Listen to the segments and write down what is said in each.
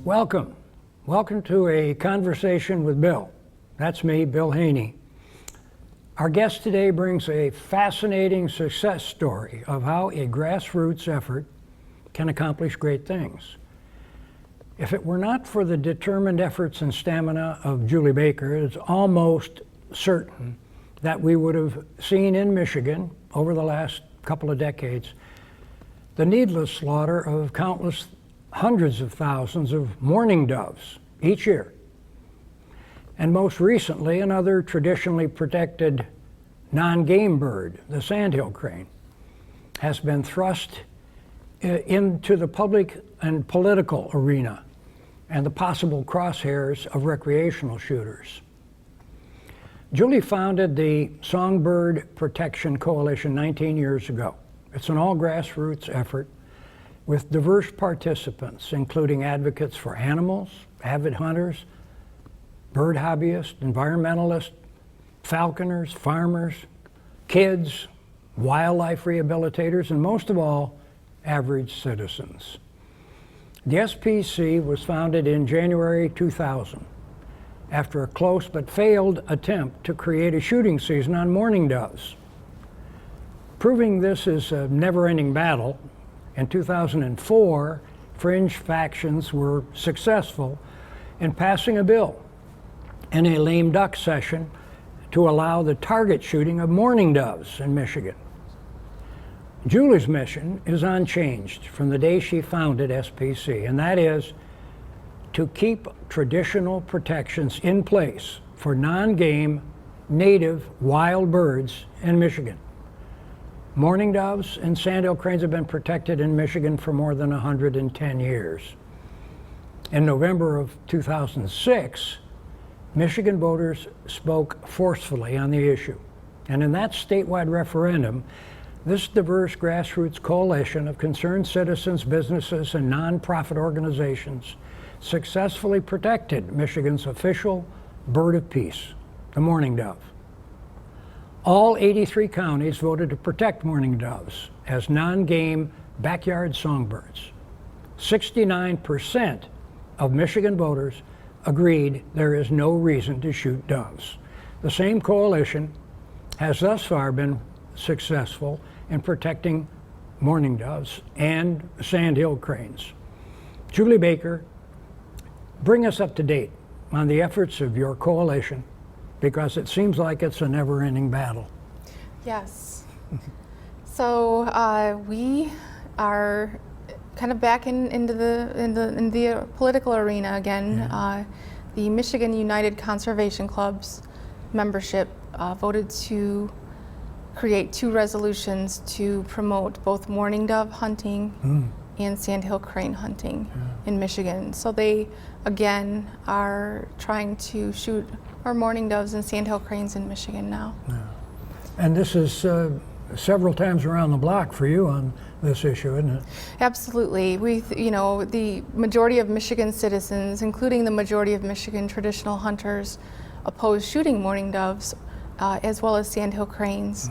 Welcome. Welcome to a conversation with Bill. That's me, Bill Haney. Our guest today brings a fascinating success story of how a grassroots effort can accomplish great things. If it were not for the determined efforts and stamina of Julie Baker, it's almost certain that we would have seen in Michigan over the last couple of decades the needless slaughter of countless hundreds of thousands of mourning doves each year. And most recently, another traditionally protected non-game bird, the sandhill crane, has been thrust into the public and political arena and the possible crosshairs of recreational shooters. Julie founded the Songbird Protection Coalition 19 years ago. It's an all-grassroots effort with diverse participants, including advocates for animals, avid hunters, bird hobbyists, environmentalists, falconers, farmers, kids, wildlife rehabilitators, and most of all, average citizens. The SPC was founded in January 2000 after a close but failed attempt to create a shooting season on mourning doves. Proving this is a never-ending battle, in 2004, fringe factions were successful in passing a bill in a lame duck session to allow the target shooting of mourning doves in Michigan. Julie's mission is unchanged from the day she founded SPC, and that is to keep traditional protections in place for non-game, native wild birds in Michigan. Mourning doves and sandhill cranes have been protected in Michigan for more than 110 years. In November of 2006, Michigan voters spoke forcefully on the issue. And in that statewide referendum, this diverse grassroots coalition of concerned citizens, businesses, and nonprofit organizations successfully protected Michigan's official bird of peace, the mourning dove. All 83 counties voted to protect mourning doves as non-game backyard songbirds. 69% of Michigan voters agreed there is no reason to shoot doves. The same coalition has thus far been successful in protecting mourning doves and sandhill cranes. Julie Baker, bring us up to date on the efforts of your coalition, because it seems like it's a never-ending battle. Yes. So we are kind of back in the political arena again. Yeah. The Michigan United Conservation Club's membership voted to create 2 resolutions to promote both mourning dove hunting and sandhill crane hunting in Michigan. So they, again, are trying to shoot our mourning doves and sandhill cranes in Michigan now. Yeah. And this is several times around the block for you on this issue, isn't it? Absolutely. The majority of Michigan citizens, including the majority of Michigan traditional hunters, oppose shooting mourning doves as well as sandhill cranes.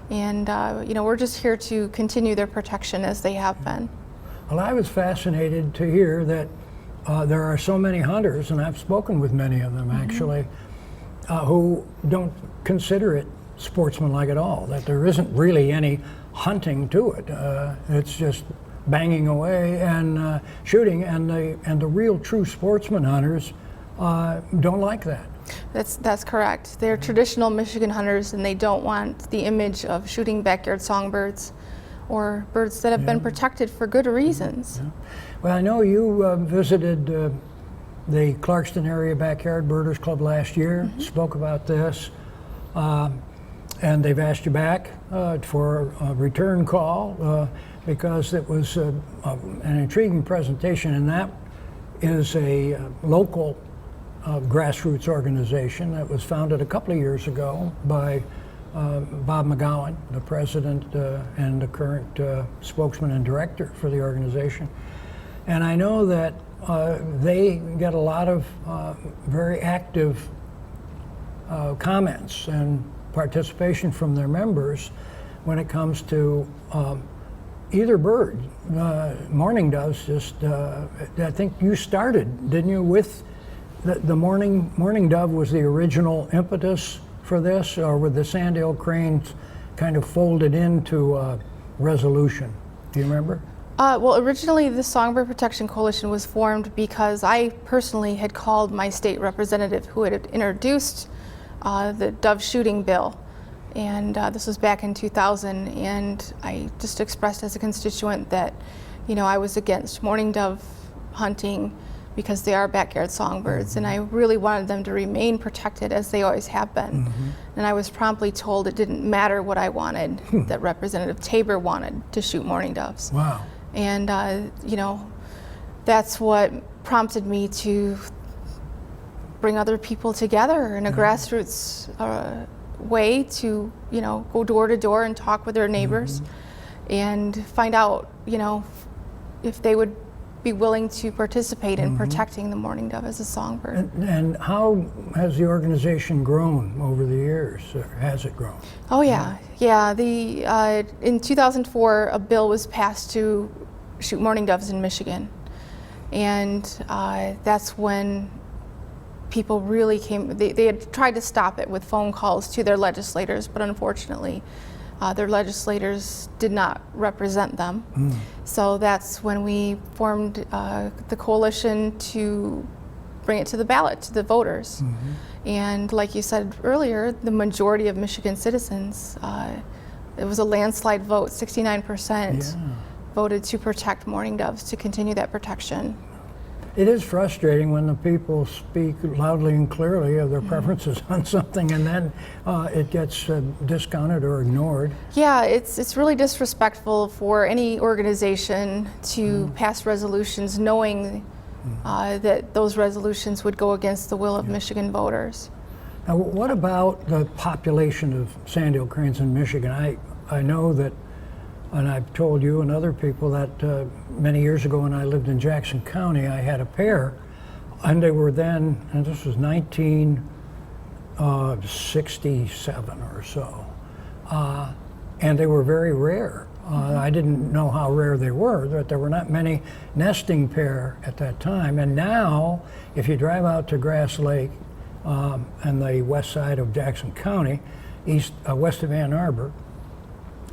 And we're just here to continue their protection as they have been. Well, I was fascinated to hear that there are so many hunters, and I've spoken with many of them actually, who don't consider it sportsmanlike at all, that there isn't really any hunting to it. It's just banging away and shooting, and the real true sportsman hunters don't like that. That's correct. They're traditional Michigan hunters, and they don't want the image of shooting backyard songbirds or birds that have been protected for good reasons. Well, I know you visited the Clarkston Area Backyard Birders Club last year, spoke about this, and they've asked you back for a return call because it was an intriguing presentation, and that is a local grassroots organization that was founded a couple of years ago by Bob McGowan, the president and the current spokesman and director for the organization. And I know that they get a lot of very active comments and participation from their members when it comes to either bird. Mourning doves just, I think you started, didn't you, with the mourning dove was the original impetus for this, or were the sandhill cranes kind of folded into resolution? Do you remember? Well, originally the Songbird Protection Coalition was formed because I personally had called my state representative who had introduced the dove shooting bill. And this was back in 2000, and I just expressed as a constituent that, I was against mourning dove hunting because they are backyard songbirds, and I really wanted them to remain protected as they always have been. And I was promptly told it didn't matter what I wanted, that Representative Tabor wanted to shoot mourning doves. Wow. And, that's what prompted me to bring other people together in a grassroots way to, go door to door and talk with their neighbors and find out, if they would be willing to participate in protecting the mourning dove as a songbird. And how has the organization grown over the years, or has it grown? Oh yeah, yeah. In 2004, a bill was passed to shoot mourning doves in Michigan, and that's when people really came. They had tried to stop it with phone calls to their legislators, but unfortunately, their legislators did not represent them. So that's when we formed the coalition to bring it to the ballot, to the voters. And like you said earlier, the majority of Michigan citizens, it was a landslide vote, 69% voted to protect mourning doves, to continue that protection. It is frustrating when the people speak loudly and clearly of their preferences on something, and then it gets discounted or ignored. Yeah, it's really disrespectful for any organization to pass resolutions knowing that those resolutions would go against the will of Michigan voters. Now, what about the population of sandhill cranes in Michigan? I know that, and I've told you and other people that many years ago when I lived in Jackson County, I had a pair, and they were then, and this was 1967 or so, and they were very rare. I didn't know how rare they were, that there were not many nesting pair at that time. And now, if you drive out to Grass Lake and the west side of Jackson County, west of Ann Arbor,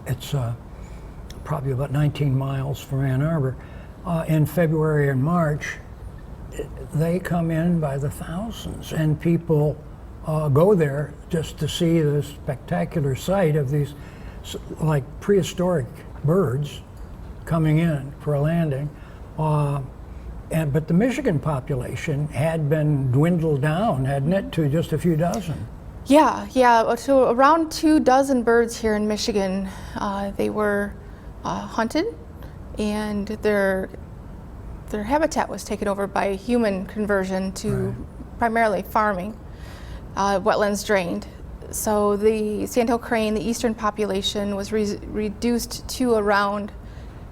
it's probably about 19 miles from Ann Arbor. In February and March, they come in by the thousands, and people go there just to see the spectacular sight of these like prehistoric birds coming in for a landing. But the Michigan population had been dwindled down, hadn't it, to just a few dozen? Yeah. So around 24 birds here in Michigan, they were hunted, and their habitat was taken over by human conversion to primarily farming, wetlands drained. So the sandhill crane, the eastern population, was reduced to around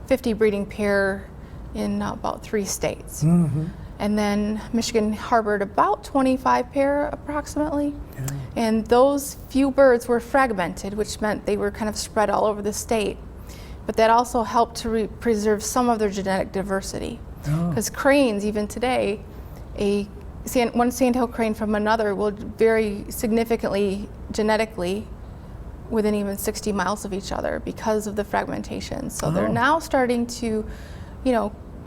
50 breeding pair in about 3 states. And then Michigan harbored about 25 pair approximately. And those few birds were fragmented, which meant they were kind of spread all over the state. But that also helped to preserve some of their genetic diversity. Because cranes, even today, one sandhill crane from another will vary significantly genetically within even 60 miles of each other because of the fragmentation. So they're now starting to,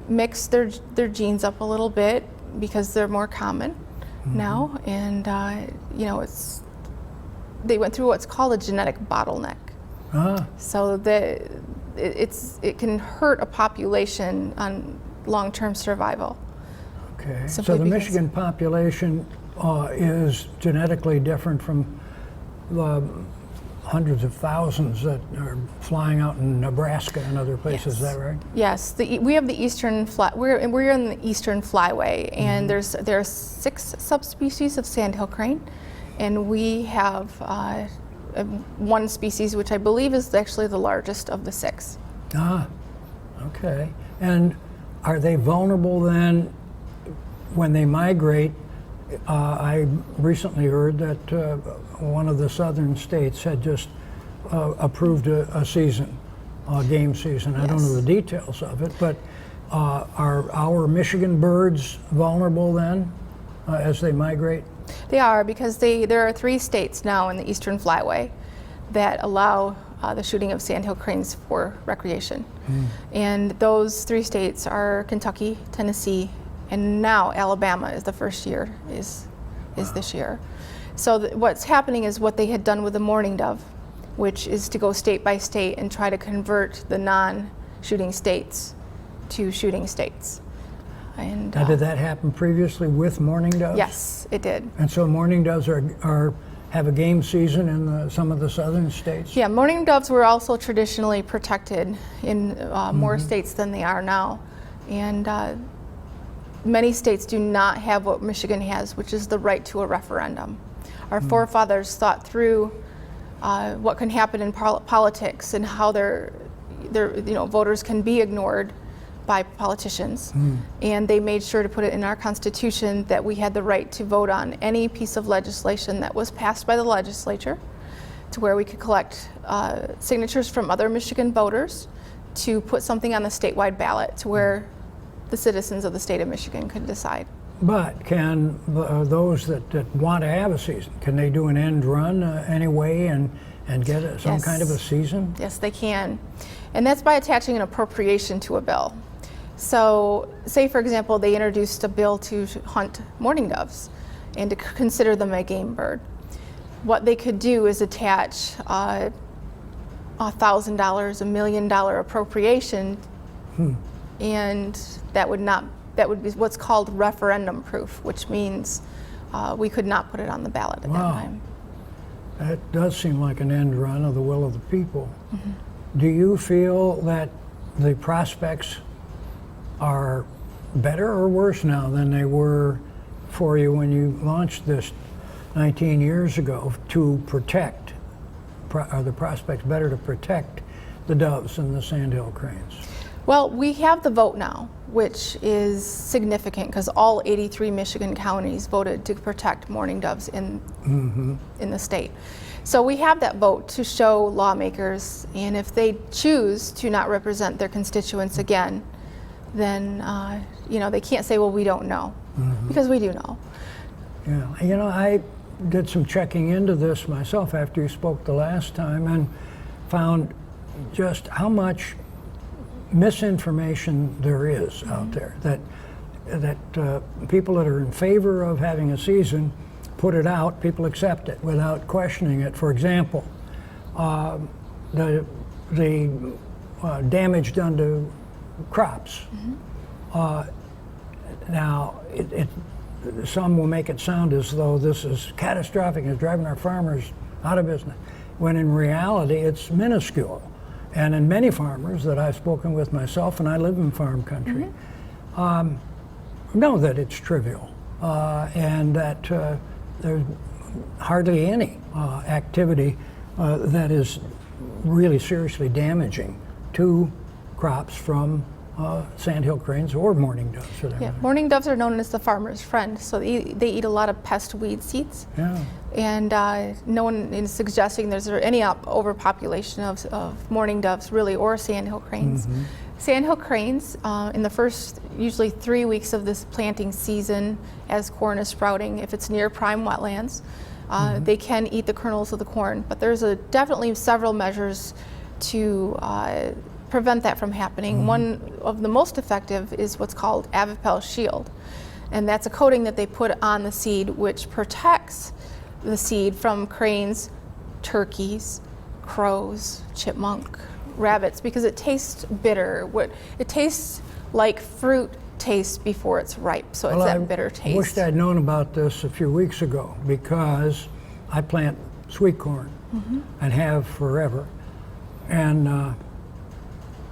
mix their genes up a little bit because they're more common now. And, they went through what's called a genetic bottleneck. So it can hurt a population on long-term survival. Okay. So the Michigan population is genetically different from the hundreds of thousands that are flying out in Nebraska and other places. Is that right? Yes. We have the eastern we're in the eastern flyway, and there are 6 subspecies of sandhill crane, and we have one species which I believe is actually the largest of the 6. Okay. And are they vulnerable then when they migrate? I recently heard that one of the southern states had just approved a season game season. I don't know the details of it, but are our Michigan birds vulnerable then as they migrate? They are, because there are 3 states now in the Eastern Flyway that allow the shooting of sandhill cranes for recreation. And those 3 states are Kentucky, Tennessee, and now Alabama is the first year, is this year. So what's happening is what they had done with the mourning dove, which is to go state by state and try to convert the non-shooting states to shooting states. And Now, did that happen previously with mourning doves? yes, it did. And so mourning doves have a game season in some of the southern states? Yeah, mourning doves were also traditionally protected in more states than they are now. And many states do not have what Michigan has, which is the right to a referendum. Our forefathers thought through what can happen in politics and how voters can be ignored by politicians. And they made sure to put it in our Constitution that we had the right to vote on any piece of legislation that was passed by the legislature, to where we could collect signatures from other Michigan voters to put something on the statewide ballot to where the citizens of the state of Michigan could decide. But can those that want to have a season, can they do an end run anyway and get some kind of a season? Yes, they can. And that's by attaching an appropriation to a bill. So, say for example, they introduced a bill to hunt mourning doves and to consider them a game bird. What they could do is attach $1,000, $1 million appropriation, and that would be what's called referendum proof, which means we could not put it on the ballot at that time. That does seem like an end run of the will of the people. Do you feel that the prospects are better or worse now than they were for you when you launched this 19 years ago to protect? Are the prospects better to protect the doves and the sandhill cranes? Well, we have the vote now, which is significant because all 83 Michigan counties voted to protect mourning doves in the state. So we have that vote to show lawmakers, and if they choose to not represent their constituents again, then they can't say, well, we don't know, because we do know. Yeah, I did some checking into this myself after you spoke the last time and found just how much misinformation there is out there, that people that are in favor of having a season put it out, people accept it without questioning it. For example, the damage done to crops. Now, some will make it sound as though this is catastrophic, it's driving our farmers out of business, when in reality it's minuscule. And in many farmers that I've spoken with myself, and I live in farm country, know that it's trivial and that there's hardly any activity that is really seriously damaging to crops from sandhill cranes or mourning doves. For that matter. Mourning doves are known as the farmer's friend, so they eat a lot of pest weed seeds. Yeah. And no one is suggesting there's any overpopulation of mourning doves, really, or sandhill cranes. Sandhill cranes, in the first usually 3 weeks of this planting season, as corn is sprouting, if it's near prime wetlands, they can eat the kernels of the corn. But there's definitely several measures to prevent that from happening. One of the most effective is what's called Avipel Shield. And that's a coating that they put on the seed which protects the seed from cranes, turkeys, crows, chipmunk, rabbits, because it tastes bitter. It tastes like fruit tastes before it's ripe, so it's that bitter taste. I wished I'd known about this a few weeks ago, because I plant sweet corn and have forever. And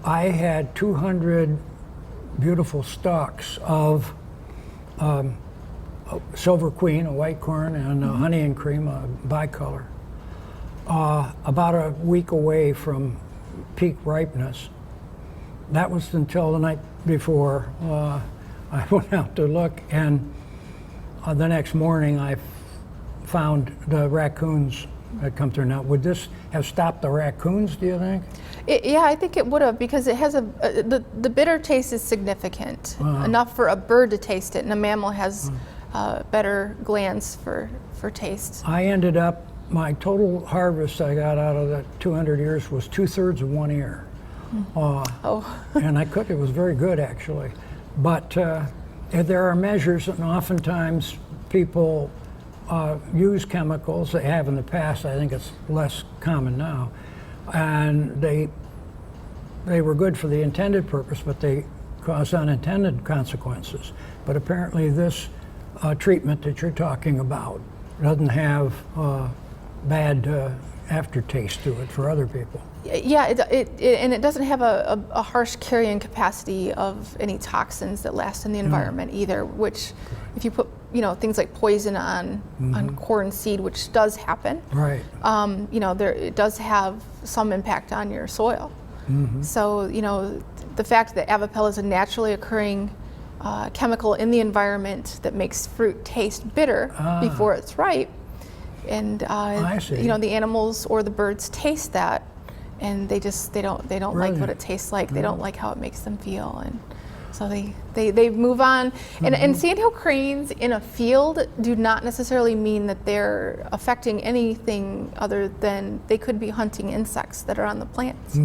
I had 200 beautiful stalks of Silver Queen, a white corn, and Honey and Cream, a bicolor, about a week away from peak ripeness. That was until the night before I went out to look, and the next morning I found the raccoons that come through. Now, would this have stopped the raccoons, do you think? Yeah, I think it would have, because it has the bitter taste is significant, enough for a bird to taste it, and a mammal has better glands for taste. I ended up, my total harvest I got out of the 200 ears was 2/3 of one ear. And I cooked it. It was very good, actually. But there are measures, and oftentimes people use chemicals. They have in the past. I think it's less common now. And they were good for the intended purpose, but they cause unintended consequences. But apparently this treatment that you're talking about doesn't have bad aftertaste to it for other people. Yeah, and it doesn't have a harsh carrying capacity of any toxins that last in the environment either, which if you put things like poison on corn seed, which does happen, right? It does have some impact on your soil. So the fact that Avapel is a naturally occurring chemical in the environment that makes fruit taste bitter before it's ripe, and I see. the animals or the birds taste that, and they don't like what it tastes like. They don't like how it makes them feel, and so they move on. And sandhill cranes in a field do not necessarily mean that they're affecting anything other than they could be hunting insects that are on the plants.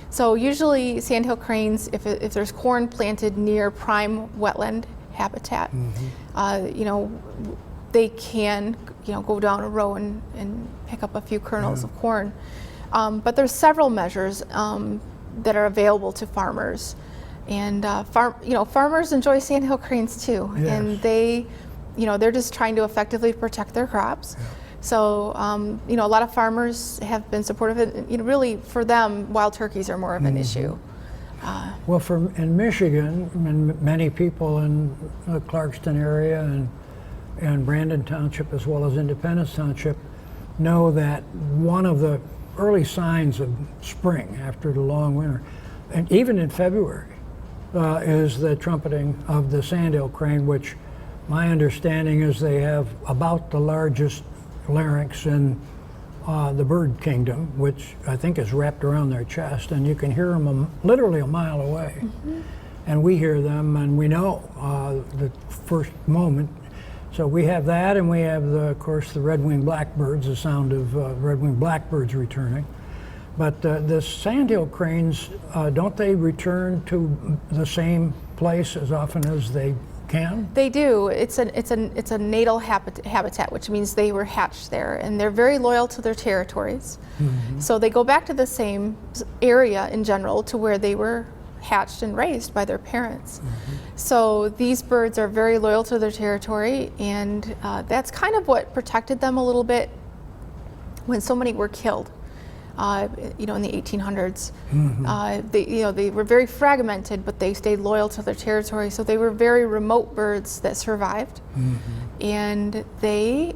So usually sandhill cranes, if there's corn planted near prime wetland habitat, they can go down a row and pick up a few kernels of corn. But there's several measures that are available to farmers, and farmers enjoy sandhill cranes too, and they're just trying to effectively protect their crops. So a lot of farmers have been supportive of it. Really, for them, wild turkeys are more of an issue. Well, in Michigan, and many people in the Clarkston area and Brandon Township, as well as Independence Township, know that one of the early signs of spring after the long winter, and even in February, is the trumpeting of the sandhill crane, which my understanding is they have about the largest larynx in the bird kingdom, which I think is wrapped around their chest, and you can hear them literally a mile away. And we hear them, and we know the first moment. So we have that, and we have, of course, the red-winged blackbirds, the sound of red-winged blackbirds returning. But the sandhill cranes, don't they return to the same place as often as they can? They do. It's a natal habitat, which means they were hatched there, and they're very loyal to their territories. So they go back to the same area in general to where they were hatched and raised by their parents. So these birds are very loyal to their territory, and that's kind of what protected them a little bit when so many were killed. In the 1800s, they were very fragmented, but they stayed loyal to their territory. So they were very remote birds that survived, and they,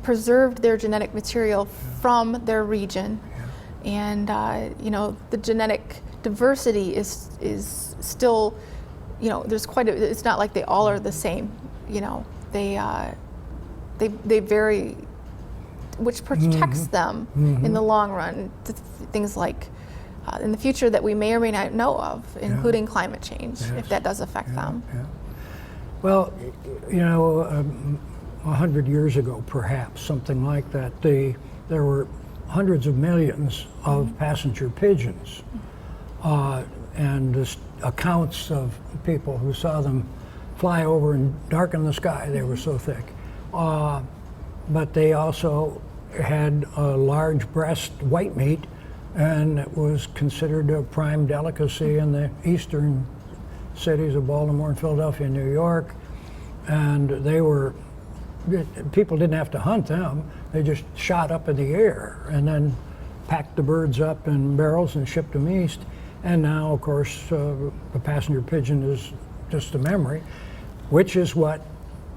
preserved their genetic material from their region, and the genetic diversity is still, there's quite a. It's not like they all are the same. They vary, which protects them in the long run. Things like in the future that we may or may not know of, including climate change, if that does affect them. Well, 100 years ago, perhaps, something like that, there were hundreds of millions of passenger pigeons, and just accounts of people who saw them fly over and darken the sky. They were so thick. But they also had a large breast white meat, and it was considered a prime delicacy in the eastern cities of Baltimore and Philadelphia and New York. And people didn't have to hunt them. They just shot up in the air and then packed the birds up in barrels and shipped them east. And now, of course, the passenger pigeon is just a memory, which is what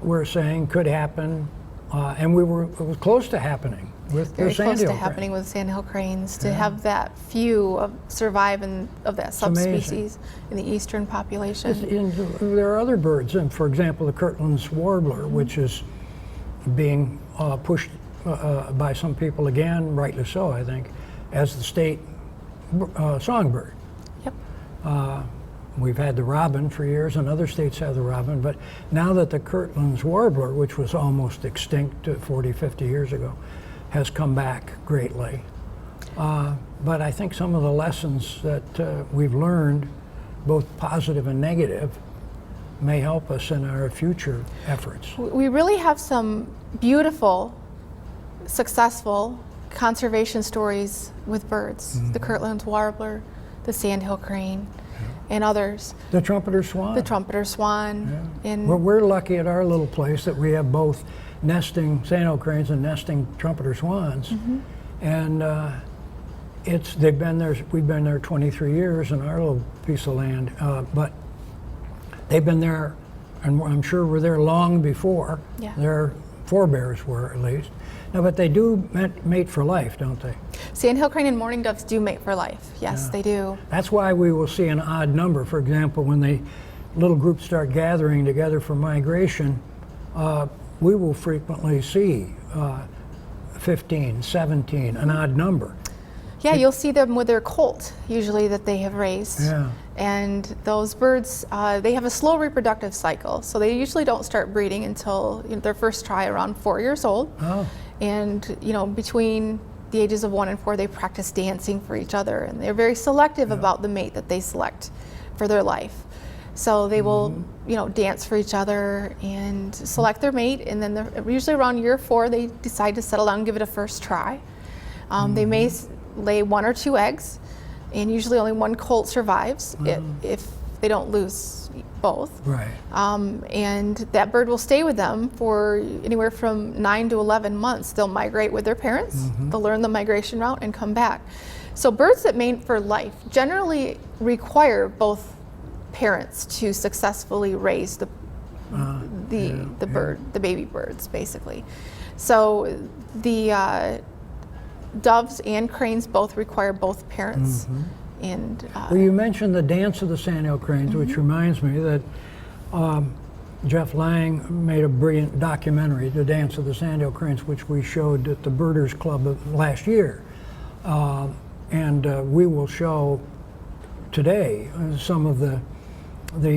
we're saying could happen. And it was close to happening with the sandhill Very close to crane. happening with sandhill cranes, to have that few survive of that subspecies in the eastern population. There are other birds, and for example, the Kirtland's warbler, which is being pushed by some people, again, rightly so, I think, as the state songbird. Yep. We've had the robin for years, and other states have the robin, but now that the Kirtland's warbler, which was almost extinct 40, 50 years ago, has come back greatly. But I think some of the lessons that we've learned, both positive and negative, may help us in our future efforts. We really have some beautiful, successful conservation stories with birds. The Kirtland's warbler, the sandhill crane, and others. The trumpeter swan. The trumpeter swan. And We're lucky at our little place that we have both nesting sandhill cranes and nesting trumpeter swans. And they've been there, we've been there 23 years in our little piece of land, but they've been there, and I'm sure were there long before their forebears were, at least. Now, but they do mate for life, don't they? Sandhill crane and mourning doves do mate for life. Yes, they do. That's why we will see an odd number. For example, when the little groups start gathering together for migration, we will frequently see 15, 17, an odd number. Yeah, you'll see them with their colt, usually, that they have raised. Yeah. And those birds, they have a slow reproductive cycle, so they usually don't start breeding until their first try around 4 years old. Oh. And between the ages of 1 and 4, they practice dancing for each other, and they're very selective about the mate that they select for their life. So they will, dance for each other and select their mate, and then usually around year 4, they decide to settle down and give it a first try. They may lay 1 or 2 eggs, and usually only 1 colt survives if they don't lose both. Right. And that bird will stay with them for anywhere from 9 to 11 months. They'll migrate with their parents, they'll learn the migration route and come back. So birds that mate for life generally require both parents to successfully raise the baby birds, basically. So the doves and cranes both require both parents. And well, you mentioned the dance of the sandhill cranes, which reminds me that Jeff Lang made a brilliant documentary, The Dance of the Sandhill Cranes, which we showed at the Birders Club last year. And we will show today some of the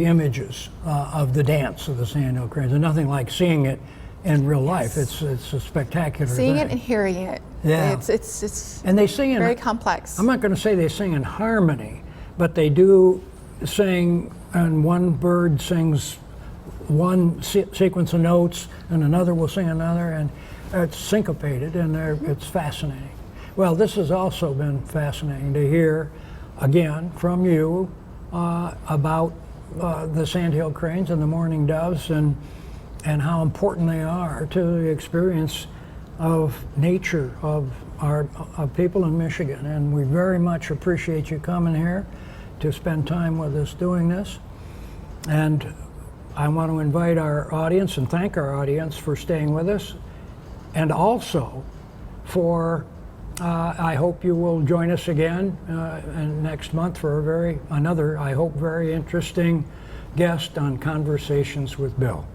images of the dance of the sandhill cranes. And nothing like seeing it in real life. It's a spectacular seeing thing. it and hearing it. Yeah. It's and they sing very complex. I'm not going to say they sing in harmony, but they do sing, and one bird sings one sequence of notes, and another will sing another, and it's syncopated, and it's fascinating. Well, this has also been fascinating to hear, again, from you about the sandhill cranes and the mourning doves, and how important they are to the experience of nature of people in Michigan. And we very much appreciate you coming here to spend time with us doing this. And I want to invite our audience and thank our audience for staying with us, and also for I hope you will join us again next month for another, I hope, very interesting guest on Conversations with Bill.